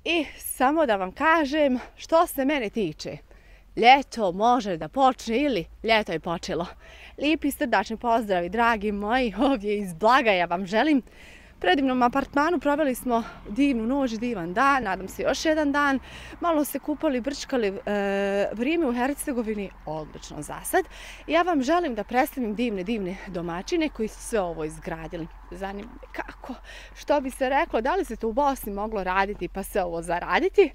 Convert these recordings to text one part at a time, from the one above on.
I samo da vam kažem, što se mene tiče, ljeto može da počne ili ljeto je počelo. Lijepi srdačni pozdravi, dragi moji, ovdje iz Blagaja vam želim. U predivnom apartmanu proveli smo divnu noć, divan dan, nadam se još jedan dan. Malo se kupali, brčkali, vrijeme u Hercegovini odlično za sad. Ja vam želim da predstavim divne domaćine koji su sve ovo izgradili. Zanima me kako, što bi se reklo, da li se to u Bosni moglo raditi pa sve ovo zaraditi.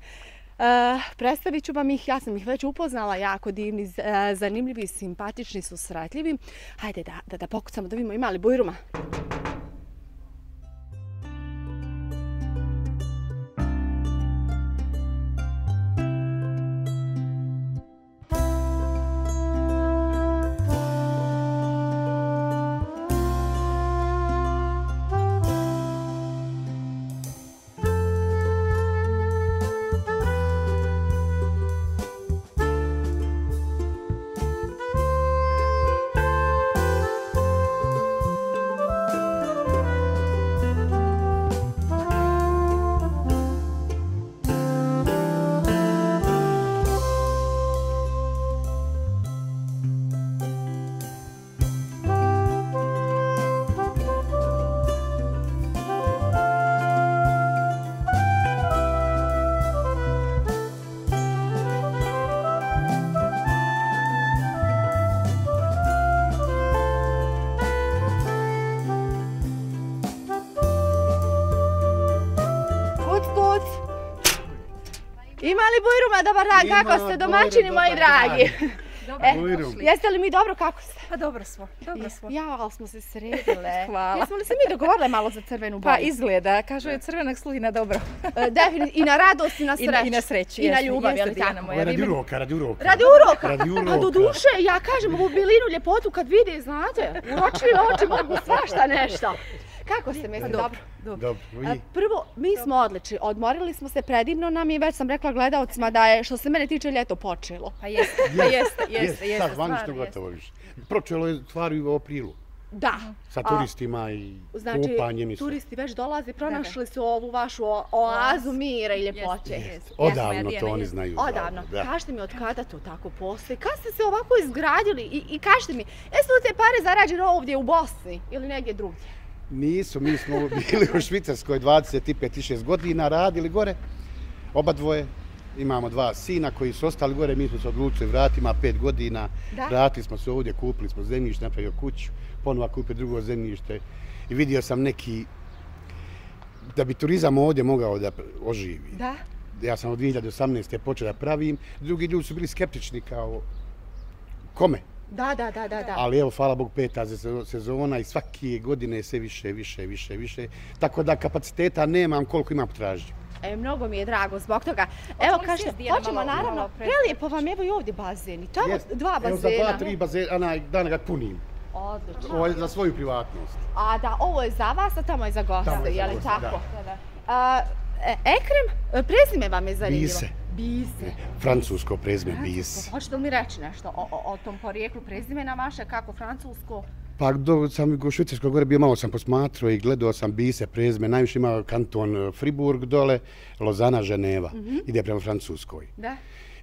Predstavit ću vam ih, ja sam ih već upoznala, jako divni, zanimljivi, simpatični, susretljivi. Hajde da pokucamo da vidimo ima li bujruma. Ima li bujruma? Dobar dan, kako ste domaćini moji dragi? Jeste li mi dobro, kako ste? Pa dobro smo. Ja, ali smo se sredile. Hvala. Jesmo li se mi dogovorile malo za crvenu boju? Pa izgleda, kažu je crvenak služi na dobro. Definitivno, i na radost, i na sreću. I na sreću, i na ljubav, je li tako? Radi uroka. Radi uroka? A do duše, ja kažem ovu bilinu ljepotu kad vide, znate, u očima oči mogu svašta nešto. Kako ste, mislim, dobro? Dobro. Prvo, mi smo odlični, odmorili smo se, predivno nam je, već sam rekla gledaocima da je, što se mene tiče, ljeto počelo. Pa jeste. Sad zvanično gotovo više. Počelo je stvari u aprilu. Da. Sa turistima i kupanjem i sve. Turisti već dolaze, pronašli su ovu vašu oazu mira i ljepoće. Odavno to oni znaju. Odavno. Kažite mi od kada to tako postoji? Kad ste se ovako izgradili i kažite mi, jesu li te pare zarađene ovdje u Bosni ili negdje drugdje? Nisu, mi smo bili u Švicarskoj 25-26 godina, radili gore, oba dvoje. Imamo 2 sina koji su ostali gore, mi smo se odlučili vratiti, ima 5 godina. Vratili smo se ovdje, kupili smo zemljište, napravio kuću, ponovo kupio drugo zemljište i vidio sam neki, da bi turizam ovdje mogao da oživi. Da. Ja sam od 2018. počeo da pravim, drugi ljudi su bili skeptični kao kome. Da. Ali evo, hvala Bogu, 5. sezona i svake godine sve više. Tako da kapaciteta nemam koliko imam potražnju. Mnogo mi je drago zbog toga. Evo, kažete, hoćemo naravno, prelijepo vam, evo i ovdje bazen. I tamo 2 bazena. Evo za 2-3 bazena, dana ga punim. Odlično. Ovo je za svoju privatnost. A da, ovo je za vas, a tamo je za goste, je li tako? Ekrem, prezime vam je zanimljivo. Bise. Francusko prezime Bise. Hoćete li mi reći nešto o tom porijeklu prezimena vaše, kako francusko? Pa dok sam u Švicarskoj gore bio, malo sam posmatrao i gledao sam Bise prezime. Najviše ima kanton Fribourg dole, Lozana, Ženeva. Ide prema Francuskoj. Da.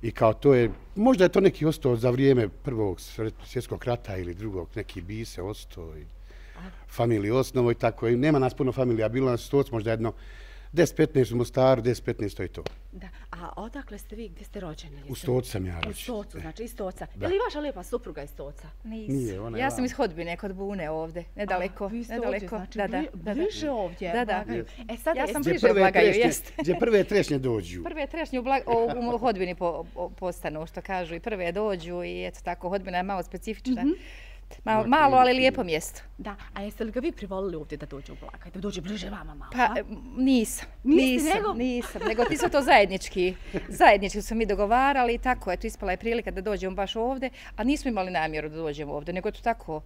I kao to je, možda je to neki ostao za vrijeme Prvog svjetskog rata ili drugog, neki Bise ostao i familiju osnovo i tako. I nema nas puno familija, bilo nas 100, možda jedno 10-15 u Mostaru, 10-15 to je to. Da, a odakle ste vi, gdje ste rođeni? U Stocu sam ja rođen. U Stocu, znači iz Stoca. Je li vaša lijepa supruga iz Stoca? Nije, ja sam iz Hodbine kod Bune ovdje, nedaleko. Vi ste ovdje, znači bliže ovdje. Da. Ja sam bliže u Blagaju, jest. Gdje prve trešnje dođu. Prve trešnje u Hodbini postanu, što kažu, i prve dođu i eto tako, Hodbina je malo specifična. Malo, ali lijepo mjesto. Da, a jeste li ga vi privolili ovdje da dođe u Blagaj, da dođe bliže vama malo? Pa nisam, nego ti su to zajednički su mi dogovarali i tako, eto ispala je prilika da dođemo baš ovdje, a nismo imali namjeru da dođemo ovdje, nego je to tako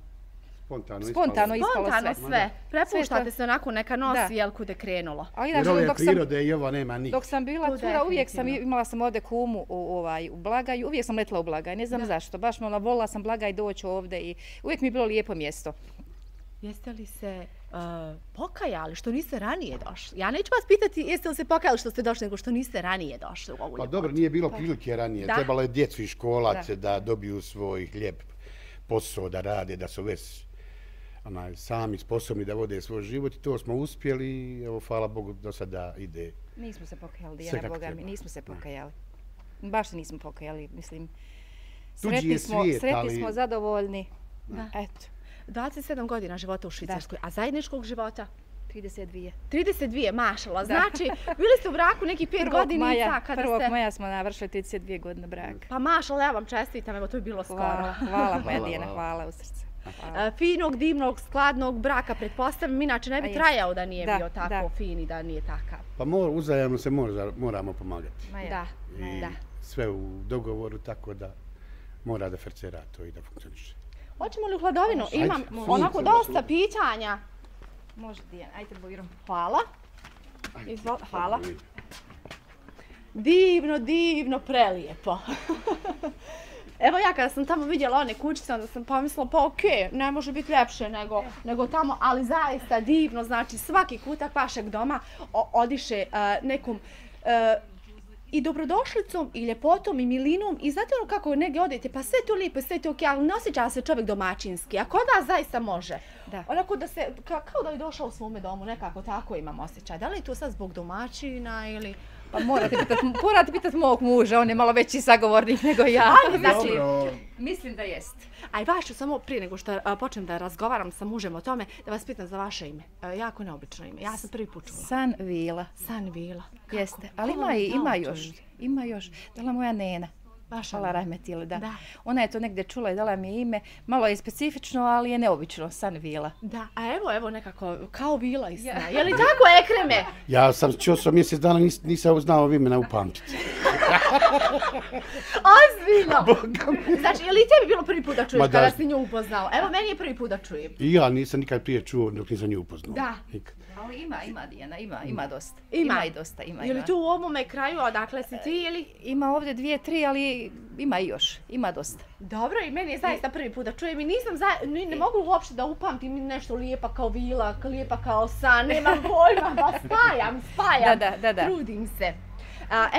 spontano ispalo sve. Prepuštate se onako neka nosi, jel kude krenulo. Jer ove prirode i ovo nema nikad. Dok sam bila cura, uvijek imala sam ovdje kumu u Blagaju, uvijek sam letila u Blagaj, ne znam zašto, baš volila sam Blagaj doći ovdje i uvijek mi je bilo lijepo mjesto. Jeste li se pokajali što niste ranije došli? Ja neću vas pitati jeste li se pokajali što ste došli, nego što niste ranije došli u ovu ljepotu. Pa dobro, nije bilo prilike ranije. Trebalo je djecu iz školac da dobiju svoj lijep posao, da rade, da su već sami sposobni da vode svoj život i to smo uspjeli i evo, hvala Bogu, do sada ide. Nismo se pokajali, Dijana, Boga mi, nismo se pokajali. Baš se nismo pokajali, mislim. Sretni smo, zadovoljni. Eto. 27 godina života u Švicarskoj, a zajedničkog života? 32. 32, mašala. Znači, bili ste u braku nekih 5 godinica kada ste... 1. maja smo navršili 32 godine braka. Pa mašala, ja vam čestitam, evo to je bilo skoro. Hvala moja Dijana, hvala u srce. Finog, divnog, skladnog braka, pretpostavljam, inače ne bi trajao da nije bio tako fin i da nije takav. Pa uzajamno se moramo pomagati. Da. Sve u dogovoru, tako da mora da fercera to i da funkcioniše. Hoćemo li u hladovinu? Imam onako dosta pitanja. Može, Dijana, ajde bojrom. Hvala. Hvala. Divno, prelijepo. Evo ja kada sam tamo vidjela one kućice, onda sam pomislila pa okej, ne može biti ljepše nego tamo, ali zaista divno, znači svaki kutak vašeg doma odiše nekom i dobrodošlicom, i ljepotom, i milinom, i znate ono kako negdje odete, pa sve to lijepo, sve to okej, ali ne osjeća se čovjek domaćinski, a kod vas zaista može. Onako da se, kao da je došao u svome domu, nekako tako imam osjećaj. Da li je to sad zbog domaćina ili... Pa morate pitati mog muža, on je malo veći sagovornik nego ja. Znači, mislim da jest. A i vas ću samo prije nego što počnem da razgovaram sa mužem o tome, da vas pitam za vaše ime. Jako neobično ime. Ja sam prvi put čula. San Vila. San Vila. Jeste, ali ima još. Dala moja nena. Hvala rahmetili, da. Ona je to negdje čula i dala mi je ime. Malo je specifično, ali je neobično. San Vila. Da, a evo nekako, kao Vila istina. Je li tako, Ekreme? Ja sam čuo mjesec dana, nisam znao imena upamtiti. Ozbiljno! Znači, je li tebi bilo prvi put da čuješ kada si nju upoznao? Evo, meni je prvi put da čujem. I ja nisam nikad prije čuo dok nisam nju upoznao. Da. Ali ima Dijana, ima dosta. Ima i dosta. Je li tu u ovome kraju, odakle si ti ili? Ima ovdje 2, 3, ali ima i još. Ima dosta. Dobro, i meni je zaista prvi put da čujem i ne mogu uopšte da upamtim nešto lijepa kao Vila, lijepa kao San, nemam pojma, pa spajam. Da. Trudim se.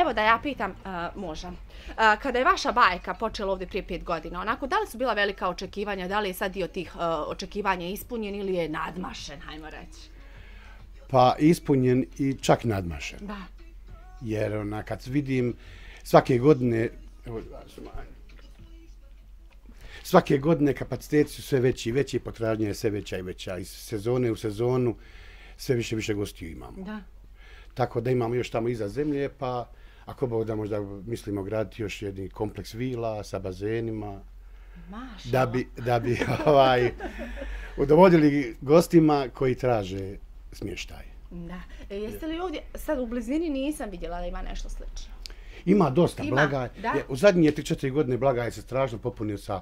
Evo da ja pitam muža. Kada je vaša bajka počela ovdje prije 5 godina, onako, da li su bila velika očekivanja, da li je sad dio tih očekivanja ispunjen ili je nadmašen, hajmo reći? Pa ispunjen i čak nadmašen. Da. Jer kad vidim svake godine kapaciteti su sve veći i veći, potražnja je sve veća i veća. Iz sezone u sezonu sve više gostiju imamo. Da. Tako da imamo još tamo iza zemlje, pa ako Bog da možda mislimo graditi još jedni kompleks vila sa bazenima. Da bi udovoljili gostima koji traže smještaj. Da. Jeste li ovdje, sad u blizini nisam vidjela da ima nešto slično? Ima dosta Blagaj. U zadnje 3-4 godine Blagaj se strašno popunio sa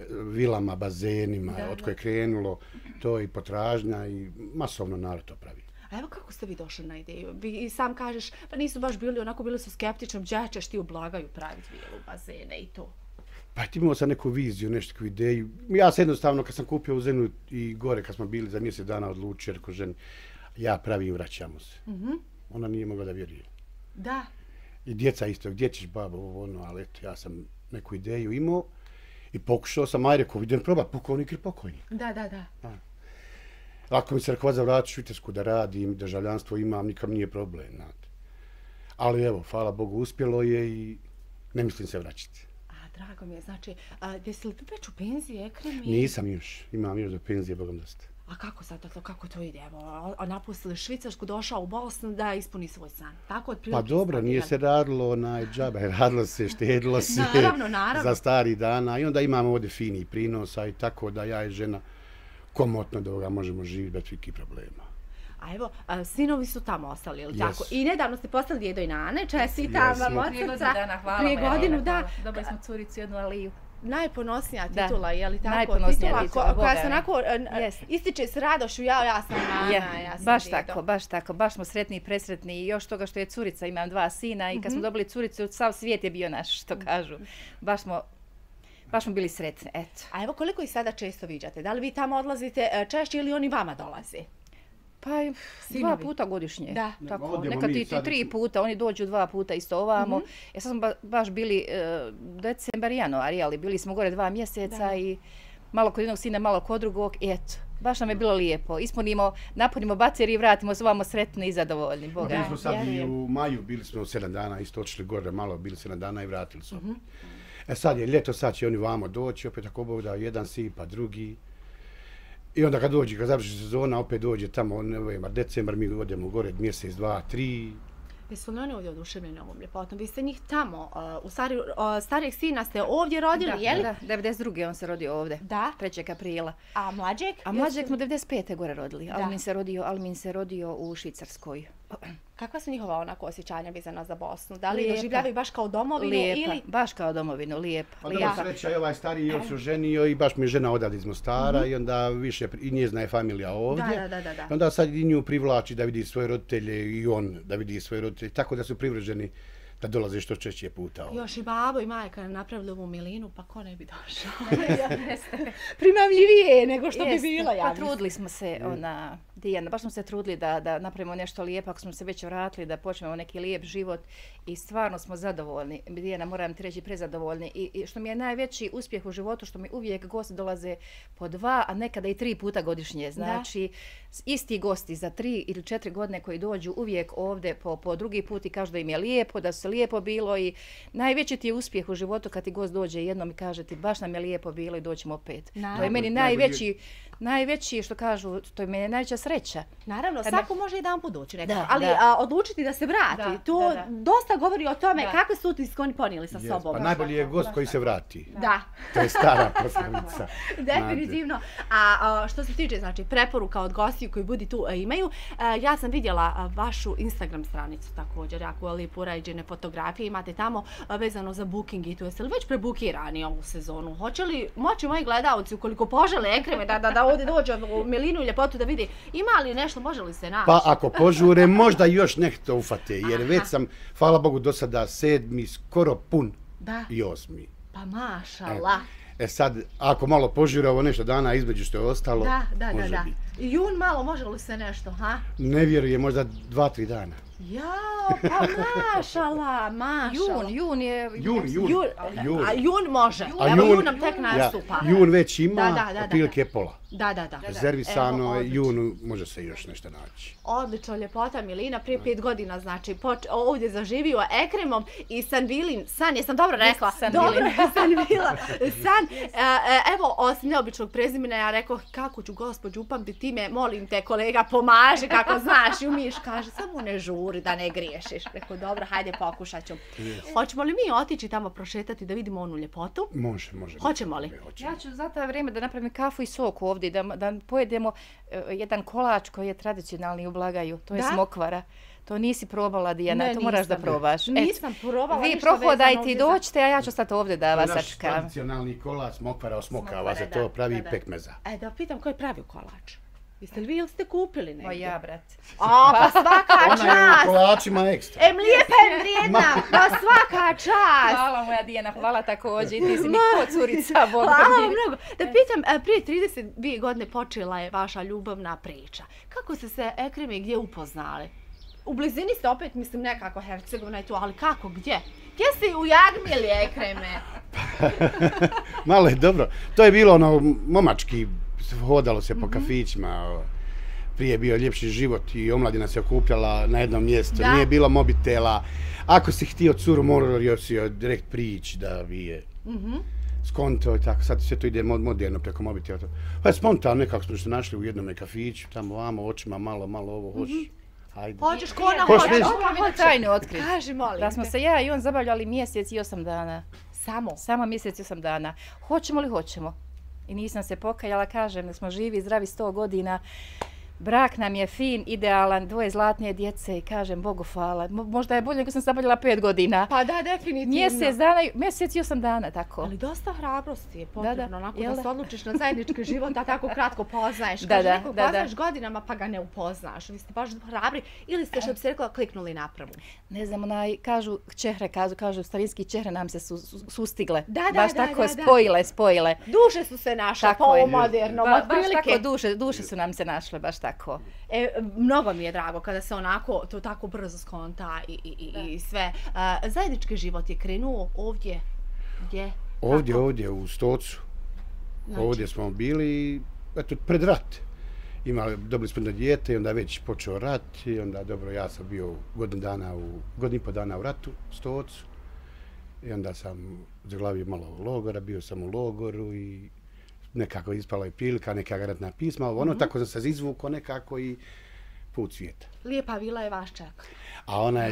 vilama, bazenima, od koje je krenulo to i potražnja i masovno narod to pravi. A evo kako ste vi došli na ideju? Vi sam kažeš, pa nisu baš bili su skeptični, gdje ćeš ti u Blagaju praviti vilu, bazene i to? Pa imao sam neku viziju, neku ideju. Ja sam jednostavno, kad sam kupio u zemlju i gore, kad smo bili za mjesec dana odlučio, rekao ženi, ja pravim, vraćamo se. Ona nije mogla da vjeruje. Da. I djeca isto, gdje ćeš babo, ali eto, ja sam neku ideju imao i pokušao sam, aj rekao, idem probat, pukovnik ili pokojnik. Da. Ako mi se rekao za vratiti Švicarsku da radim, državljanstvo imam, nikam nije problem, znate. Ali evo, hvala Bogu, uspjelo je i ne mislim se vraćati. Drago mi je, znači, jesi li tu već u penziji, Ekrem? Nisam još, imam još do penzije, Bogom dosta. A kako sad to, kako to ide? Evo, napustili Švicarsku, došao u Bosnu da ispuni svoj san. Tako otprilike. Pa dobro, nije se radilo džabe, radilo se, štedilo se za stari dana i onda imamo ovdje fini prinosa i tako da ja i žena komotno da ovoga možemo živjeti bez svih problema. A evo, sinovi su tamo ostali, ili tako? I nedavno ste postali djedo i nane, čestitam vam od srca. Prije godinu, da. Dobili smo curicu jednu Aliju. Najponosnija titula, je li tako? Najponosnija titula, koja se onako ističe s radošću, ja sam Nana, ja sam Baš tako, baš smo sretni i presretni i još toga što je curica, imam 2 sina i kad smo dobili curicu, sav svijet je bio naš, što kažu. Baš smo bili sretni, eto. A evo koliko ih sada često viđate? Da li vi tamo odlazite češće ili oni vama dolaze? Pa 2 puta godišnje. Da. Tako, nekad i 3 puta, oni dođu 2 puta isto ovamo. Sad smo baš bili decembar, januar, ali bili smo gore 2 mjeseca i malo kod jednog sina, malo kod drugog, i eto. Baš nam je bilo lijepo. Napunimo baterije i vratimo se ovamo sretni i zadovoljni. Bili smo sad i u maju, bili smo 7 dana, isto otišli gore malo, bili 7 dana i vratili smo. Sad je ljeto, sad će oni vamo doći, opet ako Bog da jedan si, pa drugi. I onda kad završi sezona, opet dođe tamo novembar, decembar, mi odemo gore mjesec, 2, 3. Jesu li oni ovdje oduševljeni ovom ljepotom? Vi ste njih tamo, starijeg sina ste ovdje rodili, je li? Da, 92. on se rodio ovdje, 3. aprila. A mlađeg? A mlađeg smo 95. gore rodili, Almin se rodio u Švicarskoj. Kakva su njihova onako osjećanja vezana za Bosnu? Da li doživljavaju baš kao domovinu ili? Baš kao domovinu, lijepa. Onda sreća i ovaj stariji još se ženio i baš mi je žena odavde iz Mostara i onda više i njezina je familija ovdje. Da. Onda sad i nju privlači da vidi svoje roditelje i on da vidi svoje roditelje, tako da su privrženi da dolaze što češće puta ovdje. Još i babo i majka napravili ovu milinu, pa ko ne bi došao? Primamljivije nego što bi bila. Pa trudili smo se, Dijana, baš smo se trudili da napravimo nešto lijepo, ako smo se već vratili, da počnemo neki lijep život i stvarno smo zadovoljni. Dijana, moram ti reći, prezadovoljni. I što mi je najveći uspjeh u životu, što mi uvijek gosti dolaze po 2, a nekada i 3 puta godišnje. Znači, isti gosti za 3 ili 4 godine koji dođu uvijek ovdje po drugi put i kažu da im je lijepo, da su se lijepo bilo i najveći ti je uspjeh u životu kad ti gost dođe jednom i kaže ti baš nam je lijepo bilo i doćemo opet. To je meni najveći, što kažu, to je meni najveća sreća. Naravno, svako može jedan put doći nekako, ali odlučiti da se vrati, to dosta govori o tome kakve su utiske oni ponijeli sa sobom. Pa najbolji je gost koji se vrati. Da. To je stara poslovica. Definitivno. A što se tiče, znači, preporuka od gostiju koji budi tu imaju, ja sam vidjela vašu Instagram stranicu također, jako lijepo urađene fotografije imate tamo vezano za booking i to. Jeste li već prebukirani ovu sezonu? Hoće li moći moji gledalci, ukoliko požele Ekreme, da ovdje dođe u milinu i ljepotu da vidi, ima li nešto, može li se naći? Pa ako požure, možda još nekto ufate, jer već sam, hvala Bogu, do sada 7, skoro pun i 8. Pa mašala. Sad, ako malo požure ovo nešto dana između što je ostalo, može biti. Jun malo, može li se nešto, ha? Ne vjerujem, možda 2-3 dana. Jao, pa mašala. Jun je... A jun može. Evo jun nam tek nastupa. Jun već ima, otprilike pola. Da. Rezervisano, junu može se još nešto naći. Odlično, ljepota Milina, prije 5 godina, znači, ovdje zaživio Ekremom i Sanvilin, jesam dobro rekla? Sanvila. Evo, osim neobičnog prezimena, ja rekao, kako ću gospođu upamtiti ime, molim te, kolega, pomaži, kako znaš i umiješ, kaže, samo ne žuri da ne griješiš. Rekao, dobro, hajde, pokušat ću. Hoćemo li mi otići tamo prošetati da vidimo onu ljepotu? Može. Hoćemo li? Ja ću za to vrijeme da napravim kafu i sok ovdje, da pojedemo jedan kolač koji je tradicionalni u Blagaju, to je smokvara. To nisi probala, Dijana, to moraš da probaš. Nisam probala. Vi prohodajte i dođite, a ja ću sad ovdje da vas sačekam. Naš tradicionalni kolač smokvara osmokava, za to pravi pekmeza. Da pitam, ko je pravio kolač? Jeste li vi ili ste kupili negdje? Pa ja, brat. Pa svaka čast! Ona je u kolačima ekstra. Lijepa je vrijedna, pa svaka čast! Hvala moja Dijana, hvala također. Ti si mi ko curica, Bog da hvala mnogo. Da pitam, prije 32 godine počela je vaša ljubavna priča. Kako ste se Ekreme gdje upoznali? U blizini ste opet, mislim, nekako Hercegovina i tu, ali kako, gdje? Gdje ste u Jagmili, Ekreme? Malo je dobro. To je bilo momački, hodalo se po kafićima. Prije je bio ljepši život i omladina se okupljala na jednom mjestu. Nije bilo mobitela. Ako si htio curu, morao si joj direkt prići da bi je skonto i tako. Sad sve to ide moderno preko mobitela. Pa je spontano, nekako smo se našli u jednom kafiću, tamo vamo, očima malo ovo, hoćeš. Hoćeš ko na hoćeš? Hoćeš tajnu otkriti. Kaži, molim. Da smo se ja i on zabavljali mjesec i 8 dana. Samo? Samo mjesec i 8 dana. Hoćemo li hoćemo? I nisam se pokajala, kažem da smo živi i zdravi 100 godina. Brak nam je fin, idealan, 2 zlatne djece i kažem Bogu hvala. Možda je bolje nego sam zabavljala 5 godina. Pa da, definitivno. Mjesec i 8 dana, tako. Ali dosta hrabrosti je potrebno, onako da se odlučiš na zajednički život, a tako kratko poznaješ. Kaže, nekog poznaš godinama pa ga ne upoznaš. Vi ste baš hrabri ili ste, što bi se rekla, kliknuli napravu? Ne znam, kažu starinski čehre nam se sustigle. Baš tako spojile. Duše su se našle, po modernom, otprilike. Baš tako, duše su nam se našle, baš tako. tako. Mnogo mi je drago kada se onako to tako brzo skonta i sve. Zajednički život je krenuo ovdje, gdje? Ovdje, u Stocu. Ovdje smo bili, eto, pred rat. Dobili smo jedno dijete i onda je već počeo rat i onda, dobro, ja sam bio godinu i po dana u ratu, u Stocu. I onda sam zaglavio malo logora, bio sam u logoru i nekako ispala je prilika, neka ratna pisma, tako sam se izvukao nekako i put svijeta. Lijepa vila je vaš čak. A ona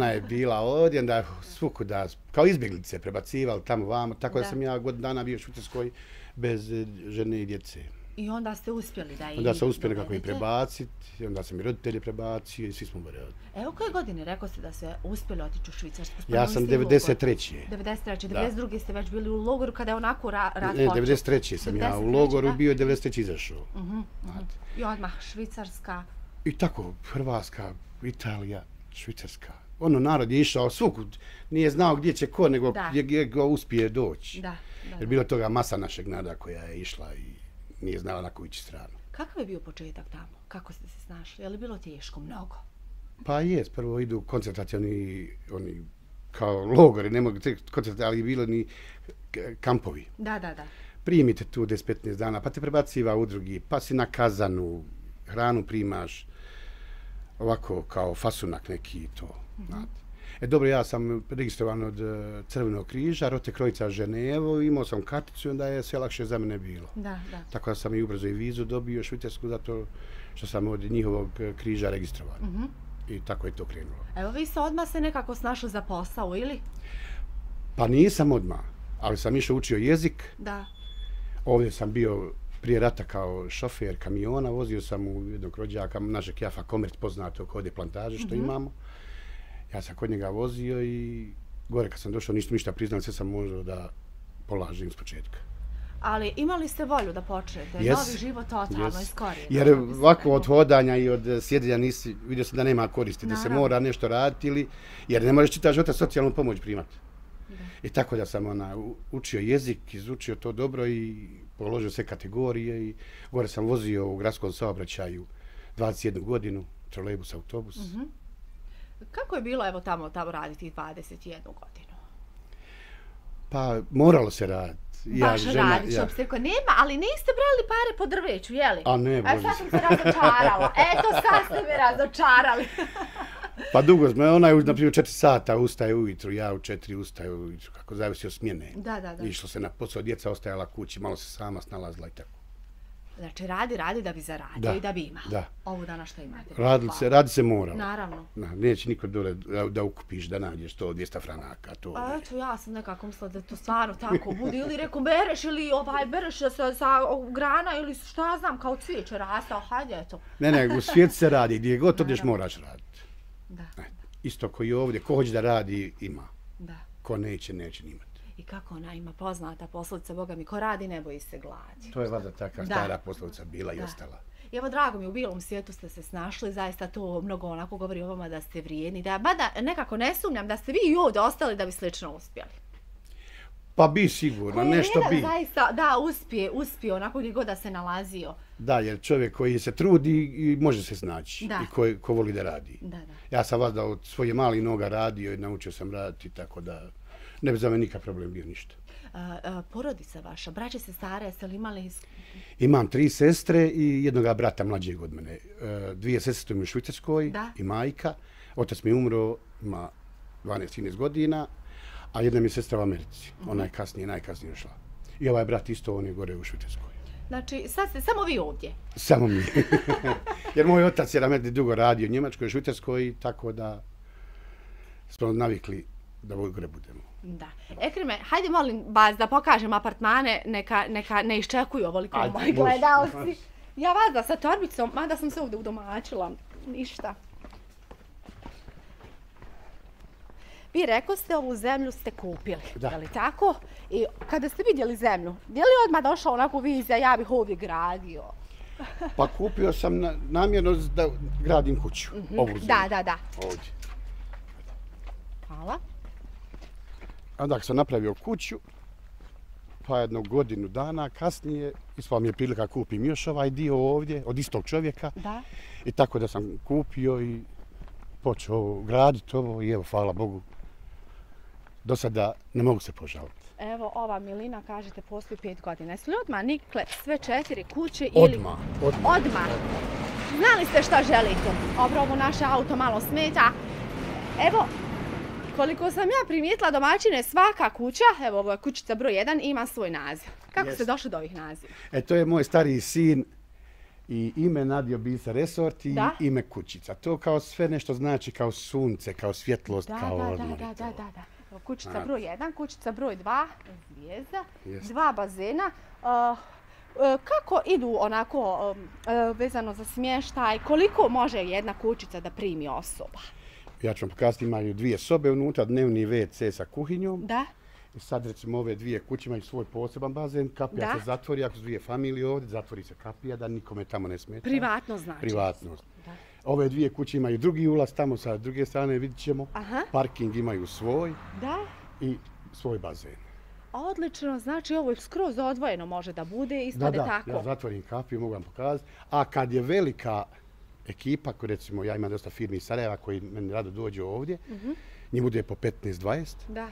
je bila ovdje, onda svukuda, kao izbjeglice prebacivali tamo vamo, tako da sam ja godinu dana bio u Švicarskoj bez žene i djece. I onda ste uspjeli da ih Onda sam uspio nekako i prebaciti, onda sam i roditelje prebacio i svi smo bili ovdje. Evo koje godine rekao ste da ste uspjeli otići u Švicarsku? Ja sam 93. 92. ste već bili u logoru kada je onako rat počeo. Ne, 93. sam ja u logoru bio i 93. izašao. I odmah Švicarska. I tako, Hrvatska, Italija, Švicarska. Narod je išao svukud, nije znao gdje će ko, nego gdje ga uspije doći. Jer bilo toga masa našeg naroda koja je išla i nije znala na koju ići stranu. Kakav je bio početak tamo? Kako ste se snašli? Je li bilo teško mnogo? Pa jest, prvo idu koncentracioni, oni kao logori, ne mogu koncentracioni, ali bilo ni kampovi. Da. Primite tu 10-15 dana, pa te prebaciva u drugi, pa si na kazanu, hranu primaš, ovako kao fasunak neki i to. Dobro, ja sam registrovan od Crvenog križa, Rote Krojica Ženevo, imao sam karticu i onda je sve lakše za mene bilo. Da. Tako da sam i ubrzo i vizu dobio švicarsku zato što sam od njihovog križa registrovan. I tako je to krenulo. Evo, vi se odmah se nekako snašli za posao, ili? Pa nisam odmah, ali sam išao učio jezik. Da. Ovdje sam bio prije rata kao šofer kamiona, vozio sam u jednog rođaka, našeg Jafa Komert, poznatog ovdje plantaže što imamo. Ja sam kod njega vozio i gore kad sam došao ništa mi priznali, sve sam možao da polažem s početka. Ali imali ste volju da počnete, novi život totalno iskorije. Jer ovako od hodanja i od sjedenja vidio sam da nema koristi, da se mora nešto raditi jer ne možeš čitav života socijalnu pomoć primati. I tako da sam učio jezik, izučio to dobro i položio sve kategorije i gore sam vozio u gradskom saobraćaju 21 godinu, trolejbus, autobus. Kako je bilo evo tamo raditi 21 godinu? Pa moralo se raditi. Baš raditi, što bi se rekao, nema, ali niste brali pare po drveću, jeli? A ne, bože. Sad sam se razočarala. Eto, sad ste me razočarali. Pa dugo smo, ona je, na primjer, 4 sata ustaje ujutru, ja u 4 ustaju ujutru, kako zavisi od smjene. Da. Išlo se na posao, djeca ostajala kući, malo se sama snalazila i tako. Znači, radi da bi zaradio i da bi imao. Da. Ovu dana što imate. Radi se moralo. Naravno. Neće niko dole da ukupiš, da nađeš 100-200 franaka. A eto, ja sam nekako mislila da to stvarno tako bude. Ili rekom, bereš sa grana ili šta znam, kao cvijeće rasta, hajde, eto. Ne, u svijetu se radi, gdje god odeš moraš raditi. Da. Isto koji ovdje, ko hoće da radi, ima. Da. Ko neće imati. I kako ona ima poznata poslovica, Boga mi, ko radi ne boji se gladi. To je valjda takva stara poslovica bila i ostala. I evo, drago mi, u bilom svijetu ste se snašli, zaista to mnogo onako govori o vama da ste vrijedni, mada nekako ne sumnjam da ste vi i ovdje ostali da bi slično uspjeli. Pa bi sigurno, nešto bi. Zaista, da, uspije onako gdje god da se nalazio. Da, jer čovjek koji se trudi i može se snaći i ko voli da radi. Ja sam valjda od svoje malih noga radio i naučio sam raditi, tako da ne bi za me nikakav problem bio ništa. Porodica vaša, braće, sestare, jeste li imali? Imam 3 sestre i jednog brata mlađeg od mene. 2 sestre su mi u Švicarskoj i majka. Otac mi umro, ima 12-13 godina, a jedna mi je sestra u Americi. Ona je najkasnije ušla. I ovaj brat isto, on je gore u Švicarskoj. Znači, sad ste samo vi ovdje? Samo mi. Jer moj otac je na meni dugo radio u Njemačkoj, Švicarskoj, tako da smo navikli da gore budemo. Da. Ekrime, hajde molim vas da pokažem apartmane, neka ne iščekuju ovoliko moji gledalci. Ja vas da sa torbicom, mada sam se ovdje udomačila, ništa. Vi rekao ste ovu zemlju ste kupili, je li tako? I kada ste vidjeli zemlju, je li odmah došla onako vizija, ja bih ovdje gradio? Pa kupio sam namjerno da gradim kuću, ovu zemlju. Da. Ovdje. Hvala. Onda sam napravio kuću, pa jedno godinu dana kasnije ispala mi je prilika kupim još ovaj dio ovdje od istog čovjeka. Da. I tako da sam kupio i počeo graditi ovo i evo, hvala Bogu, do sada ne mogu se požaliti. Evo, ova milina, kažete, postoji 5 godina. Jesu li odmah nikle sve 4 kuće ili... Odmah. Znali ste šta želite? Ovo naše auto malo smeta. Evo, koliko sam ja primijetila domaćine, svaka kuća, evo ovo je kućica broj 1, ima svoj naziv. Kako ste došli do ovih naziva? To je moj stariji sin i ime Nadio Bisa Resort i ime kućica. To kao sve nešto znači kao sunce, kao svjetlost, kao odmor. Da. Kućica broj 1, kućica broj 2, zvijezda, 2 bazena. Kako idu onako vezano za smještaj? Koliko može jedna kućica da primi osoba? Ja ću vam pokazati, imaju 2 sobe unutra, dnevni WC sa kuhinjom. Da. I sad recimo ove 2 kuće imaju svoj poseban bazen, kapija se zatvori, ako su 2 familije ovdje, zatvori se kapija da nikome tamo ne smeta. Privatnost znači. Privatnost. Ove 2 kuće imaju drugi ulaz, tamo sa druge strane vidit ćemo. Parking imaju svoj i svoj bazen. Odlično, znači ovo je skroz odvojeno može da bude, ispade tako. Ja zatvorim kapiju, mogu vam pokazati. A kad je velika ekipa, recimo ja imam dosta firmi iz Sarajeva koji meni rado dođu ovdje, njih bude po 15-20. Da.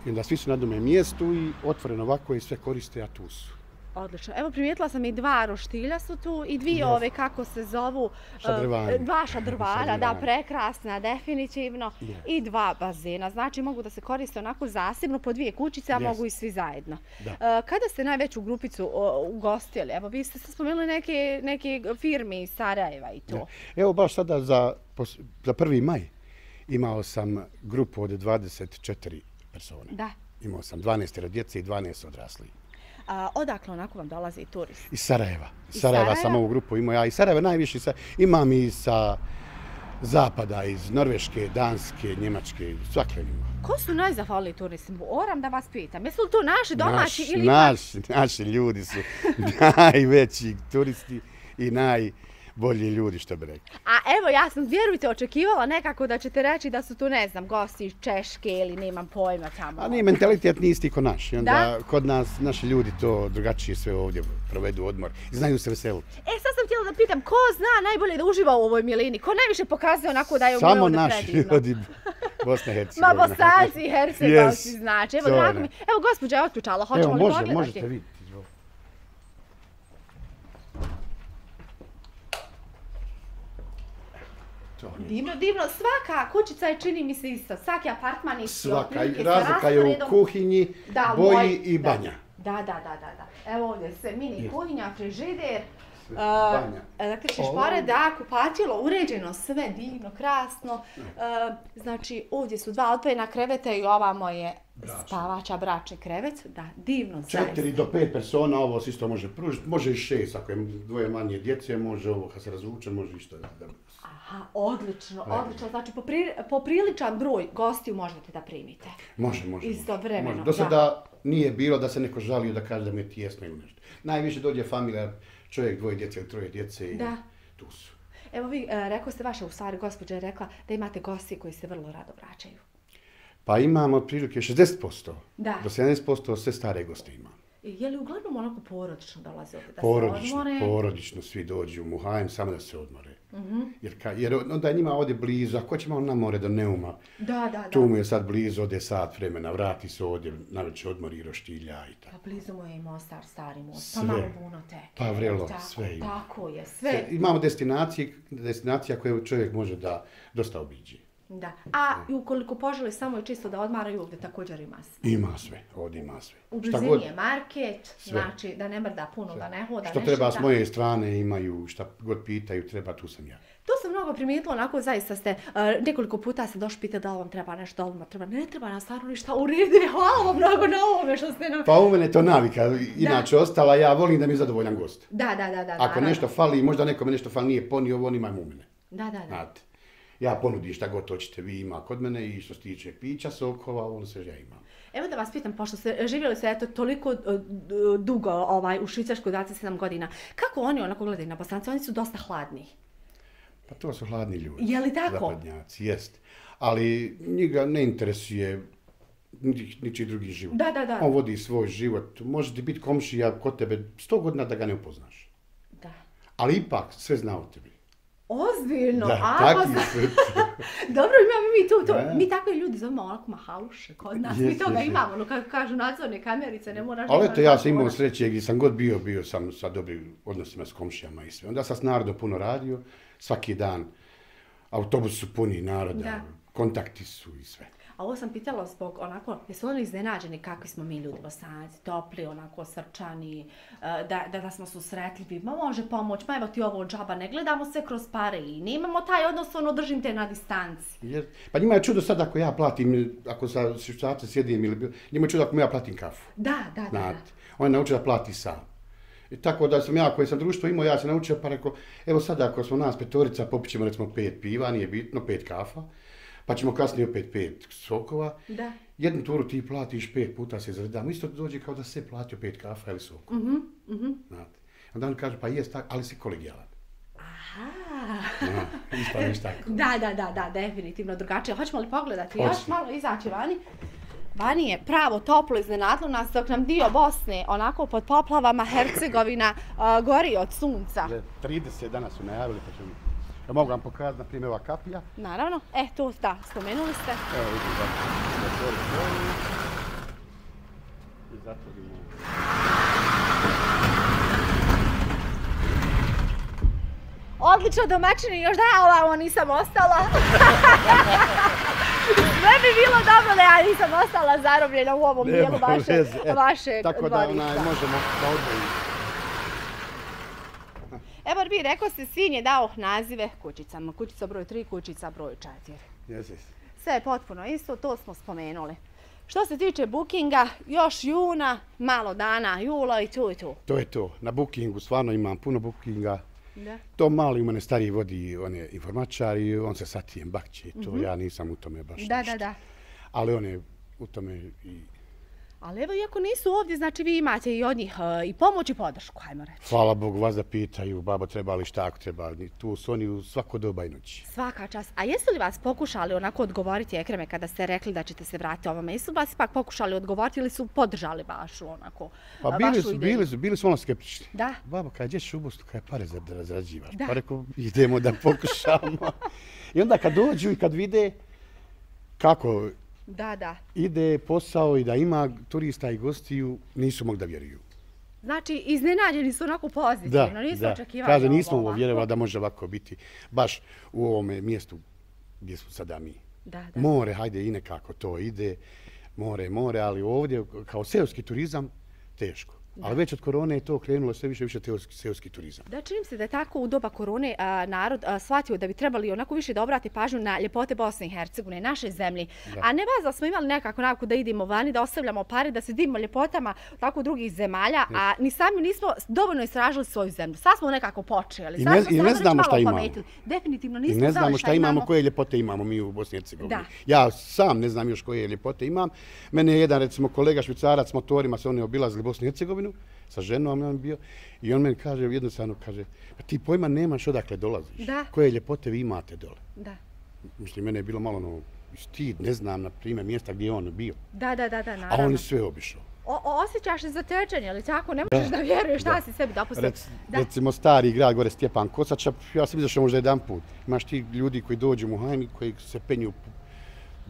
I onda svi su na jednom mjestu i otvoreno ovako i sve koriste, a tu su. Odlično. Evo primijetila sam i 2 roštilja su tu i 2 ove, kako se zovu, 2 šadrvana, da, prekrasna, definitivno, i 2 bazena. Znači mogu da se koriste onako zasebno po 2 kućice, a mogu i svi zajedno. Kada ste najveću grupicu ugostili? Evo, vi ste spomenuli neke firme iz Sarajeva i to. Evo baš sada za 1. maj imao sam grupu od 24 persone. Da. Imao sam 12 djece i 12 odraslih. Odakle onako vam dolazi turist? Iz Sarajeva. Iz Sarajeva sam ovu grupu imao ja. Iz Sarajeva najviše imam i sa zapada, iz Norveške, Danske, Njemačke, svake ima. Ko su najzahvalniji turisti? Moram da vas pitam. Jesu li to naši domaći ili... Naši ljudi su najveći turisti i najbolji ljudi, što bi rekli. A evo, ja sam, vjerujte, očekivala nekako da ćete reći da su tu, ne znam, gosti iz Češke ili nemam pojma tamo. A nije, mentalitet nije isti ko naš. I onda kod nas, naši ljudi to drugačije sve ovdje provedu odmor i znaju se veseliti. Sad sam htjela da pitam, ko zna najbolje da uživa u ovoj milini? Ko najviše pokazuje onako da je u njoj ovdje predivno? Samo naši ljudi Bosne i Hercegovine. Ma Bosanci i Hercegovci, znači. Evo, drago mi. Evo, gospođa je otključala, hoćemo li pogledati? Evo, možete vidjeti. Divno, svaka kućica je, čini mi se, isto. Svaki apartman isti. Svaka, razlika je u kuhinji, boji i banja. Da. Evo ovdje se mini kuhinja, frižider, električni špored, kupatilo, uređeno, sve divno, krasno. Znači, ovdje su 2 odvojena kreveta i ovamo je spavača, bračni krevet. Da, divno, zaista. 4 do 5 persona, ovo se isto može pružiti, može i 6, ako je 2 manje djece, može ovo, kad se razvuče, može isto da... Aha, odlično. Znači, popriličan broj gostiju možete da primite. Može. Istovremeno. Do sada nije bilo da se neko žalio da kaže da mi je tijesno ili nešto. Najviše dođe familija, čovjek 2 djece ili 3 djece i tu su. Evo vi, rekao ste vaša, u stvari, gospođa je rekla da imate gosti koji se vrlo rado vraćaju. Pa imamo otprilike 60%. Do 70% sve stare goste imamo. Je li uglavnom onako porodično dolaze ovdje da se odmore? Porodično svi dođu u Muhajem samo da se odmore. Jer onda je njima ovdje blizu, ako će malo na more do Neuma, tu mu je sad blizu, ode sat vremena, vrati se ovdje, navečer odmori roštilja i tako. Pa blizu mu je i Mostar, Stari most, pa malo Bunotek. Pa Vrelo, sve ima. Tako je, sve. Imamo destinacija koje čovjek može da dosta obiđe. Da. A ukoliko požele samo je čisto da odmaraju, ovdje također ima sve. Ima sve, ovdje ima sve. U blizini je market, znači da ne mrda puno, da ne hoda. Što treba s moje strane imaju, šta god pitaju, treba, tu sam ja. To sam mnogo primijetila, onako zaista ste, nekoliko puta se došli pitati da li vam treba nešto, da li vam treba, ne treba nam stvarno ništa u redu, hvala vam mnogo na ovome što ste nam... Pa u mene to navika, inače ostala, ja volim da mi je zadovoljan gost. Da. Ako nešto fali, možda nekome nešto fali, nije ponio, on ima u mene. Da. Ja ponudim šta god hoćete, vi ima kod mene i što se tiče pića, sokova, ono sve ja imam. Evo da vas pitam, pošto ste živjeli se toliko dugo u Švicarskoj, 27 godina, kako oni onako gledaju na Bosance? Oni su dosta hladni. Pa to su hladni ljudi. Je li tako? Zapadnjaci, jest. Ali njega ne interesuje ničiji drugi život. Da. On vodi svoj život. Može ti biti komšija kod tebe 100 godina da ga ne upoznaš. Da. Ali ipak sve zna o tebi. Ozbiljno? Da, takvi su. Dobro, imamo mi to. Mi takve ljudi zovemo onako mahaluše kod nas. Mi toga imamo, kako kažu nadzorne kamerice, ne moraš... Ali eto, ja sam imao sreće gdje sam god bio sam sa dobrim odnosima s komšijama i sve. Onda sam s narodom puno radio, svaki dan. Autobusi su puni naroda, kontakti su i sve. A ovo sam pitala zbog onako, jesu oni iznenađeni kakvi smo mi ljudi Bosanci, topli, onako srčani, da smo susretljivi, ma može pomoć, ma evo ti ovo džaba, ne gledamo sve kroz pare i nemamo taj odnos, držim te na distanci. Pa njima je čudo sad ako ja platim, ako sa Švicarcem sjedim ili njima je čudo ako mu ja platim kafu. Da. On je naučio da plati sam. I tako da sam ja, koje sam društvo imao, ja sam naučio pa rekao, evo sad ako smo nas petorica, popićemo recimo 5 piva, nije bitno, 5 kafa. Pa ćemo kasnije opet 5 sokova. Da. Jednu turu ti platiš 5 puta se izredamo. Isto dođe kao da se platio 5 kafa ili sokova. Znate. Onda on kaže, pa jes tako, ali si kolegijalan. Aha. Ispaniš tako. Da, definitivno drugačije. Hoćemo li pogledati još malo izaći vani? Vani je pravo toplo iznenadilo nas dok nam dio Bosne, onako pod poplavama Hercegovina, gori od sunca. 30 danas su najavili, pa ćemo... Ja mogu vam pokazati, na primjer, ova kapija. Naravno. To da, spomenuli ste. Evo vidim da i zatvorimo. Odlično, domaćini, još da ovamo nisam ostala. Sve bi bilo dobro da ja nisam ostala zarobljena u ovom dijelu vašeg tako da možemo da odvojimo. Evo vi rekao ste, sin je dao nazive kućicama. Kućica broj 3, kućica broj 4. Sve je potpuno isto, to smo spomenuli. Što se tiče bookinga, još juna, malo dana, jula i tu i tu. To je to. Na bookingu stvarno imam puno bookinga. To malo mene stariji vodi, on je informačar i on se satijem bakće. To ja nisam u tome baš ništa. Da. Ali on je u tome i... Ali evo, iako nisu ovdje, znači vi imate i od njih i pomoć i podršku, hajmo reći. Hvala Bogu, vas da pitaju, babo treba li šta ako treba. Tu su oni u svako doba i noći. Svaka čast. A jesu li vas pokušali onako odgovoriti, Ekreme, kada ste rekli da ćete se vratiti ovome? Jesu li vas ipak pokušali odgovoriti ili su podržali vašu onako, vašu ideju? Bili su ono skeptični. Da. Babo, kada ćeš u Bosnu, kada je pare da razrađivaš? Pa rekao, idemo da pokušamo. I onda kad dođu i kad vide kako... Da. Ide posao i da ima turista i gostiju, nisu mogli da vjeruju. Znači, iznenađeni su onako pozitivno, nisu očekivali ovo. Kaže, nismo ovo vjerovali da može ovako biti baš u ovome mjestu gdje smo sada mi. More, hajde i nekako to ide, more, ali ovdje kao seoski turizam teško. Ali već od korone je to krenulo sve više seoski turizam. Da, činim se da je tako u doba korone narod shvatio da bi trebali onako više da obrati pažnju na ljepote Bosne i Hercegovine, naše zemlje. A ne vas da smo imali nekako naviku da idemo vani, da ostavljamo pare, da se divimo ljepotama tako drugih zemalja, a ni sami nismo dovoljno istražili svoju zemlju. Sad smo nekako počeli. I ne znamo šta imamo. Definitivno nismo znali šta imamo. I ne znamo šta imamo, koje ljepote imamo mi u Bosni i Hercegovini. Ja sam ne znam još koje ljepote imam. Mene je jedan, recimo, kolega Švicarac s motorima, se oni obilazili Bosnu i Hercegovinu sa ženom on bio i on meni kaže, jednostavno kaže, pa ti pojma nemaš odakle dolaziš, koje ljepote vi imate dole. Da. Mislim, mene je bilo malo ono stid, ne znam, na primjer, mjesta gdje je on bio. Da, naravno. A on je sve obišao. Osjećaš se zatečenje, ali tako, ne možeš da vjeruješ šta si sebi dopustio. Recimo, stari grad, gore Stjepan Kosača, ja sam izašao možda jedan put. Imaš ti ljudi koji dođu u Muhajmi, koji se penju,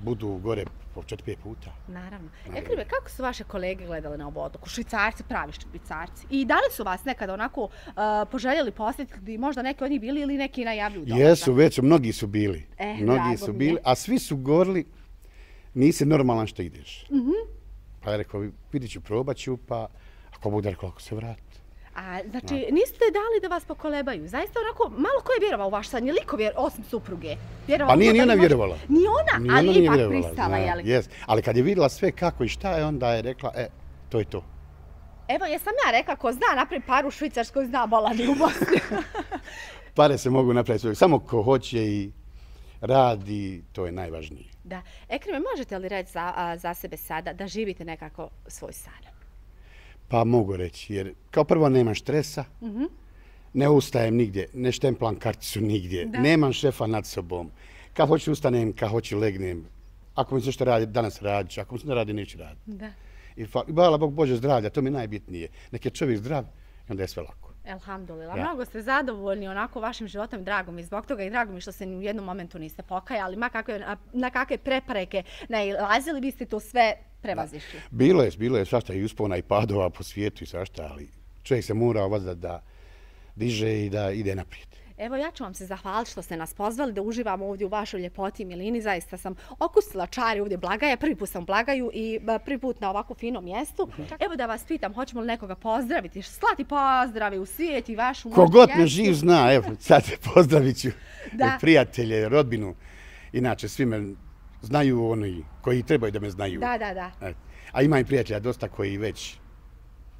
budu gore po 4-5 puta. Naravno. Ekreme, kako su vaše kolege gledali na ovu odluku? Švicarci, pravi švicarci. I da li su vas nekada onako poželjeli posjetiti, možda neki od njih bili ili neki najavljuju dolazak? Jesu, već mnogi su bili. Mnogi su bili, a svi su govorili, nisi normalan što ideš. Pa je rekao, vidit ću, probat ću, pa ako bude rekao, ako se vrati. A, znači, niste dali da vas pokolebaju? Zaista onako, malo ko je vjerovao u vaš san? Je li ko osim supruge? Pa nije ni ona vjerovala. Ni ona, ali ipak pristala, jel? Jes, ali kad je vidjela sve kako i šta je, onda je rekla, to je to. Evo, jesam ja rekla, ko zna napravi paru u Švicarskoj, zna bolani u Bosni. Pare se mogu napraviti sve, samo ko hoće i radi, to je najvažnije. Da. Ekreme, možete li reći za sebe sada da živite nekako svoj san? Pa mogu reći, jer kao prvo nemam stresa, ne ustajem nigdje, ne štemplam karticu nigdje, nemam šefa nad sobom. Kad hoću ustanem, kad hoću legnem, ako mi se što radi, danas radit ću, ako mi se ne radi, neću raditi. Da. I hvala Bog Bože zdravlja, to mi je najbitnije. Nek je čovjek zdrav i onda je sve lako. Elhamdulillah. Mnogo ste zadovoljni onako vašim životom, drago mi zbog toga i drago mi što se ni u jednom momentu niste pokajali, na kakve prepreke nailazili, vi ste to sve prevazišli. Bilo je svašta i uspona i padova po svijetu i svašta, ali čovjek se mora ovazati da diže i da ide naprijed. Evo, ja ću vam se zahvaliti što ste nas pozvali da uživamo ovdje u vašoj ljepoti i milini. Zaista sam okusila čari ovdje Blagaja. Prvi put sam u Blagaju i prvi put na ovako finom mjestu. Evo da vas pitam, hoćemo li nekoga pozdraviti? Slati pozdrave u svijet i vašu moć. Kogod me živ zna, evo, sad se pozdravit ću prijatelje, rodbinu. Inače, svi me znaju oni koji trebaju da me znaju. Da. A ima i prijatelja dosta koji već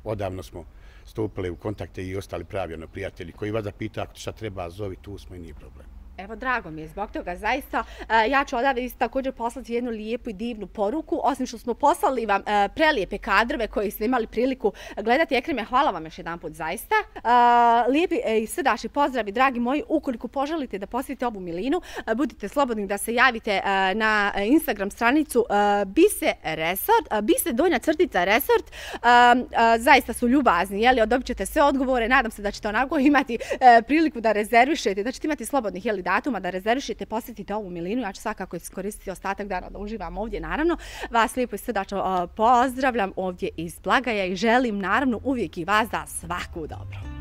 odavno smo stupili u kontakte i ostali pravi prijatelji koji vas zapita ako šta treba, zovi, tu smo i nije problem. Evo, drago mi je zbog toga, zaista. Ja ću odavde isto također poslati jednu lijepu i divnu poruku. Osim što smo poslali vam prelijepe kadrove koji ste imali priliku gledati. Ekreme, hvala vam još jedan put, zaista. Lijepi i srdačni pozdravi, dragi moji. Ukoliko poželite da posjetite ovu milinu, budite slobodni da se javite na Instagram stranicu Bise _resort. Zaista su ljubazni, jeli, dobit ćete sve odgovore. Nadam se da ćete onako imati priliku da rezervišete, da ćete imati slobodnih, jeli, datuma da rezervišete, posjetite ovu milinu. Ja ću svakako iskoristiti ostatak dana da uživam ovdje, naravno. Vas lijepo i srdačno pozdravljam ovdje iz Blagaja i želim, naravno, uvijek i vas da svaku dobro.